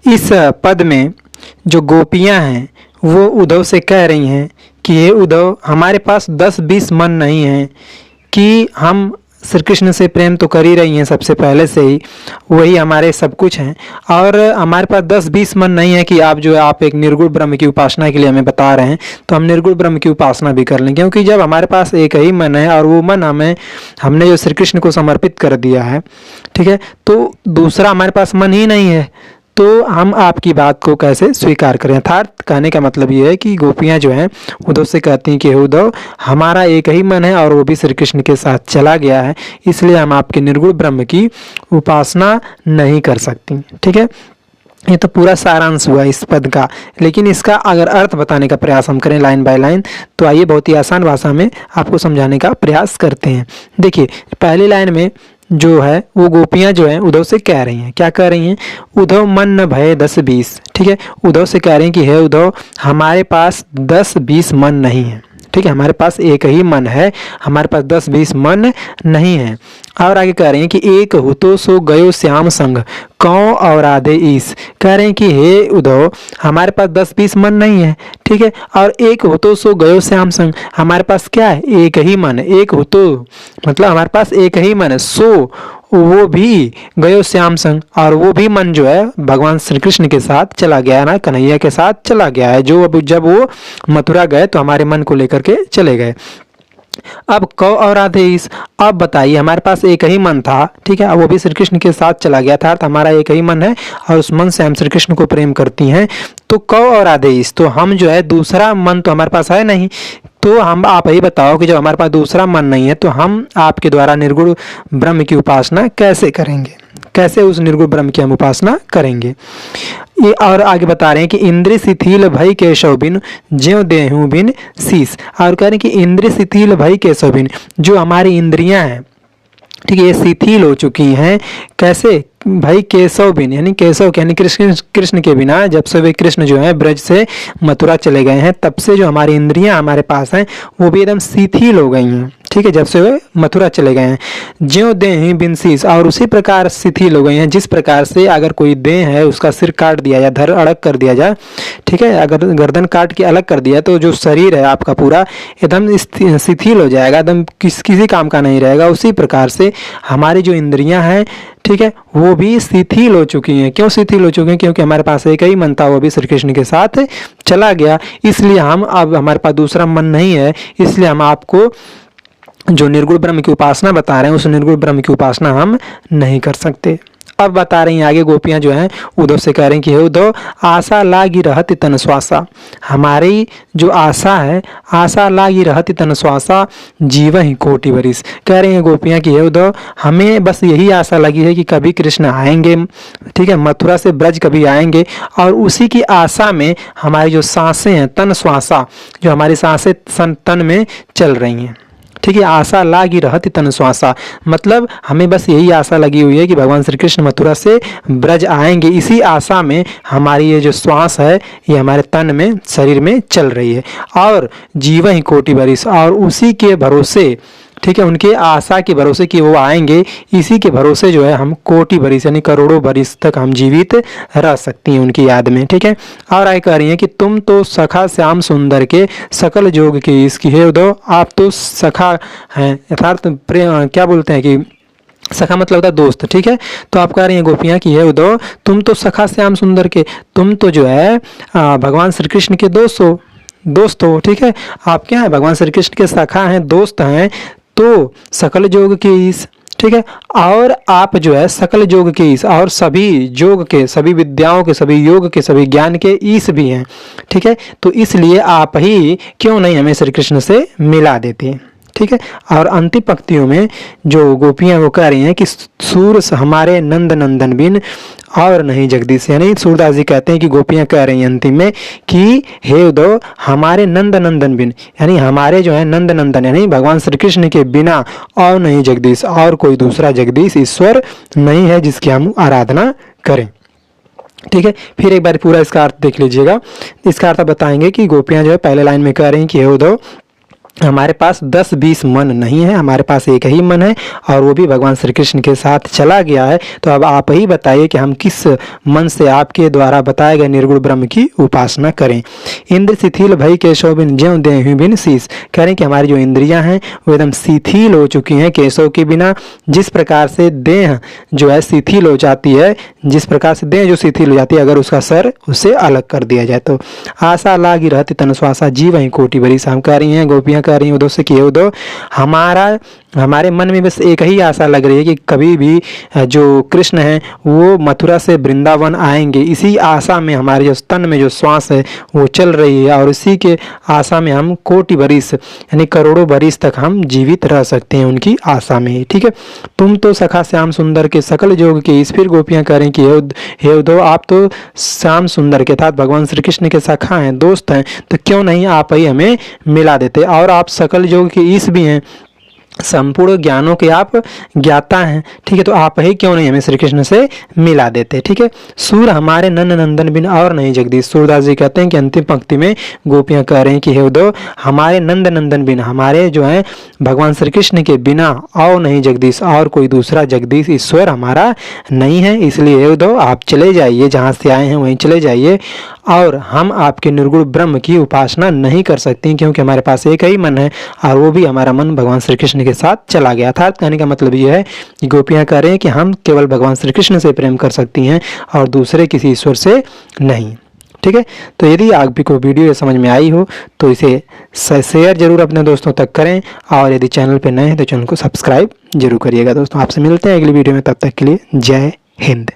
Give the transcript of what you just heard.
इस पद में जो गोपियां हैं वो उद्धव से कह रही हैं कि हे उद्धव, हमारे पास 10-20 मन नहीं है कि हम श्री कृष्ण से प्रेम तो कर ही रही हैं सबसे पहले से ही, वही हमारे सब कुछ हैं, और हमारे पास 10-20 मन नहीं है कि आप जो है आप एक निर्गुण ब्रह्म की उपासना के लिए हमें बता रहे हैं तो हम निर्गुण ब्रह्म की उपासना भी कर लें। क्योंकि जब हमारे पास एक ही मन है और वो मन हमने जो श्री कृष्ण को समर्पित कर दिया है, ठीक है, तो दूसरा हमारे पास मन ही नहीं है, तो हम आपकी बात को कैसे स्वीकार करें। अर्थात कहने का मतलब ये है कि गोपियां जो हैं उद्धव से कहती हैं कि उद्धव, हमारा एक ही मन है और वो भी श्री कृष्ण के साथ चला गया है, इसलिए हम आपके निर्गुण ब्रह्म की उपासना नहीं कर सकती। ठीक है, ये तो पूरा सारांश हुआ इस पद का। लेकिन इसका अगर अर्थ बताने का प्रयास हम करें लाइन बाय लाइन, तो आइए बहुत ही आसान भाषा में आपको समझाने का प्रयास करते हैं। देखिए, पहली लाइन में जो है वो गोपियां जो है उद्धव से कह रही हैं, क्या कह रही हैं, उद्धव मन न भय 10-20। ठीक है, उद्धव से कह रही हैं कि हे उद्धव, हमारे पास 10-20 मन नहीं है। ठीक है, हमारे पास एक ही मन है, हमारे पास 10-20 मन नहीं है। और आगे कह रहे हैं कि एक हुतो सो गयो श्याम संग कौ और आधे ईस। कह रहे हैं कि हे उद्धव, हमारे पास 10-20 मन नहीं है, ठीक है, और एक हुतो सो गयो श्याम संग, हमारे पास क्या है, एक ही मन है। एक हुतो मतलब हमारे पास एक ही मन है, सो वो भी गयो श्याम संग, और वो भी मन जो है भगवान श्री कृष्ण के साथ चला गया है ना, कन्हैया के साथ चला गया है। जो अब जब वो मथुरा गए तो हमारे मन को लेकर के चले गए। अब कौ और आधे ईस, अब बताइए, हमारे पास एक ही मन था, ठीक है, अब वो भी श्री कृष्ण के साथ चला गया था, तो हमारा एक ही मन है और उस मन से हम श्री कृष्ण को प्रेम करती हैं। तो कौ और आधे ईस, तो हम जो है दूसरा मन तो हमारे पास है नहीं, तो हम आप ही बताओ कि जब हमारे पास दूसरा मन नहीं है तो हम आपके द्वारा निर्गुण ब्रह्म की उपासना कैसे करेंगे, कैसे उस निर्गुण ब्रह्म की हम उपासना करेंगे। ये और आगे बता रहे हैं कि इंद्र शिथिल भई केशव बिन ज्यों देहु बिन शीस। और कह रहे हैं कि इंद्र शिथिल भई केशव बिन, जो हमारी इंद्रियां हैं, ठीक है, ये शिथिल हो चुकी हैं। कैसे भाई, केशव बिन, यानी केशव यानी कृष्ण के बिना, जब से वे कृष्ण जो है ब्रज से मथुरा चले गए हैं तब से जो हमारी इंद्रियां हमारे पास हैं वो भी एकदम शिथिल हो गई हैं। ठीक है, जब से वे मथुरा चले गए हैं। ज्यों देह बिन शीस, और उसी प्रकार शिथिल हो गई हैं जिस प्रकार से अगर कोई देह है उसका सिर काट दिया जाए, धड़ अलग कर दिया जाए, ठीक है, अगर गर्दन काट के अलग कर दिया तो जो शरीर है आपका पूरा एकदम शिथिल हो जाएगा, एकदम किसी काम का नहीं रहेगा। उसी प्रकार से हमारी जो इंद्रियां हैं, ठीक है, वो भी शिथिल हो चुकी हैं। क्यों शिथिल हो चुकी हैं? क्योंकि हमारे पास एक ही मन था, वो भी श्री कृष्ण के साथ चला गया, इसलिए हम अब हमारे पास दूसरा मन नहीं है, इसलिए हम आपको जो निर्गुण ब्रह्म की उपासना बता रहे हैं उस निर्गुण ब्रह्म की उपासना हम नहीं कर सकते। अब बता रही हैं आगे गोपियां जो हैं उद्धव से कह रही हैं कि हे उद्धव, आशा लागी रहति तन श्वासा, हमारी जो आशा है, आशा लागी रहति तन श्वासा जीव ही कोटि बरिस। कह रही हैं गोपियां कि हे उद्धव, हमें बस यही आशा लगी है कि कभी कृष्ण आएंगे, ठीक है, मथुरा से ब्रज कभी आएंगे, और उसी की आशा में हमारी जो सांसें हैं, तन श्वासा, जो हमारी सांसें तन में चल रही हैं। ठीक है, आशा लागी रहती तन श्वासा, मतलब हमें बस यही आशा लगी हुई है कि भगवान श्री कृष्ण मथुरा से ब्रज आएंगे, इसी आशा में हमारी ये जो श्वास है ये हमारे तन में, शरीर में चल रही है। और जीवन ही कोटि बरिस, और उसी के भरोसे, ठीक है, उनके आशा के भरोसे कि वो आएंगे, इसी के भरोसे जो है हम कोटि बरिस यानी करोड़ों बरिस तक हम जीवित रह सकती हैं उनकी याद में। ठीक है, और आगे कह रही हैं कि तुम तो सखा श्याम सुंदर के सकल जोग के इसकी, हे उद्धव, आप तो सखा हैं, अर्थात क्या बोलते हैं कि सखा मतलब होता है दोस्त। ठीक है, तो आप कह रही हैं गोपियां कि हे उद्धव, तुम तो सखा श्याम सुंदर के, तुम तो जो है भगवान श्री कृष्ण के दोस्त हो। ठीक है, आप क्या है, भगवान श्री कृष्ण के सखा हैं, दोस्त हैं, तो सकल जोग के ईश, ठीक है, और आप जो है सकल जोग के ईश, और सभी जोग के, सभी विद्याओं के, सभी योग के, सभी ज्ञान के ईश भी हैं। ठीक है, तो इसलिए आप ही क्यों नहीं हमें श्री कृष्ण से मिला देते। ठीक है, और अंतिम पंक्तियों में जो गोपियां वो कह रही हैं कि सूर हमारे नंद नंदन बिन और नहीं जगदीश, यानी सूरदास जी कहते हैं कि गोपियां कह रही हैं अंतिम में कि हे उद्धव, हमारे नंद नंदन बिन, यानी हमारे जो है नंद नंदन यानी भगवान श्री कृष्ण के बिना और नहीं जगदीश, और कोई दूसरा जगदीश ईश्वर नहीं है जिसकी हम आराधना करें। ठीक है, फिर एक बार पूरा इसका अर्थ देख लीजिएगा। इसका अर्थ बताएंगे कि गोपियां जो है पहले लाइन में कह रही हैं कि हे उद्धव, हमारे पास 10-20 मन नहीं है, हमारे पास एक ही मन है और वो भी भगवान श्री कृष्ण के साथ चला गया है। तो अब आप ही बताइए कि हम किस मन से आपके द्वारा बताए गए निर्गुण ब्रह्म की उपासना करें। इंद्र शिथिल भई केशव बिन ज्यों देहु बिन शीस। कह रहे हैं कि हमारी जो इंद्रियां हैं वो एकदम शिथिल हो चुकी हैं केशव के बिना। जिस प्रकार से देह जो है शिथिल हो जाती है, जिस प्रकार से देह जो शिथिल हो जाती है, अगर उसका सर उससे अलग कर दिया जाए तो आशा लागी रहती तन श्वासा जीव ही कोटि बरी। हम कह रही हैं, गोपियाँ कह रही हैं उद्धव से कि उद्धव हमारे मन में बस एक ही आशा लग रही है कि कभी भी जो कृष्ण हैं वो मथुरा से वृंदावन आएंगे। इसी आशा में हमारे जो तन में जो श्वास है वो चल रही है और इसी के आशा में हम कोटि बरिस यानी करोड़ों बरिस तक हम जीवित रह सकते हैं उनकी आशा में। ठीक है, तुम तो सखा श्याम सुंदर के सकल जोग के। इस फिर गोपियाँ कह रही कि हे उद्धव आप तो श्याम सुंदर के अर्थात भगवान श्री कृष्ण के सखा हैं, दोस्त हैं, तो क्यों नहीं आप ही हमें मिला देते। और आप सकल योग के ईश भी हैं, संपूर्ण ज्ञानों के आप ज्ञाता हैं। ठीक है, तो आप ही क्यों नहीं हमें श्री कृष्ण से मिला देते। ठीक है, सूर हमारे नंद नंदन बिन और नहीं जगदीश। सूरदास जी कहते हैं कि अंतिम पंक्ति में गोपियां कह रहे हैं कि हे उद्धव हमारे नंद नंदन बिन, हमारे जो है भगवान श्री कृष्ण के बिना और नहीं जगदीश, और कोई दूसरा जगदीश ईश्वर हमारा नहीं है। इसलिए हे उद्धव आप चले जाइए, जहाँ से आए हैं वहीं चले जाइए और हम आपके निर्गुण ब्रह्म की उपासना नहीं कर सकते क्योंकि हमारे पास एक ही मन है और वो भी हमारा मन भगवान श्री कृष्ण के साथ चला गया। अर्थात कहने का मतलब ये है कि गोपियाँ कह रहे हैं कि हम केवल भगवान श्री कृष्ण से प्रेम कर सकती हैं और दूसरे किसी ईश्वर से नहीं। ठीक है, तो यदि आपको वीडियो समझ में आई हो तो इसे शेयर जरूर अपने दोस्तों तक करें और यदि चैनल पर नए हैं तो चैनल को सब्सक्राइब जरूर करिएगा। दोस्तों आपसे मिलते हैं अगली वीडियो में, तब तक के लिए जय हिंद।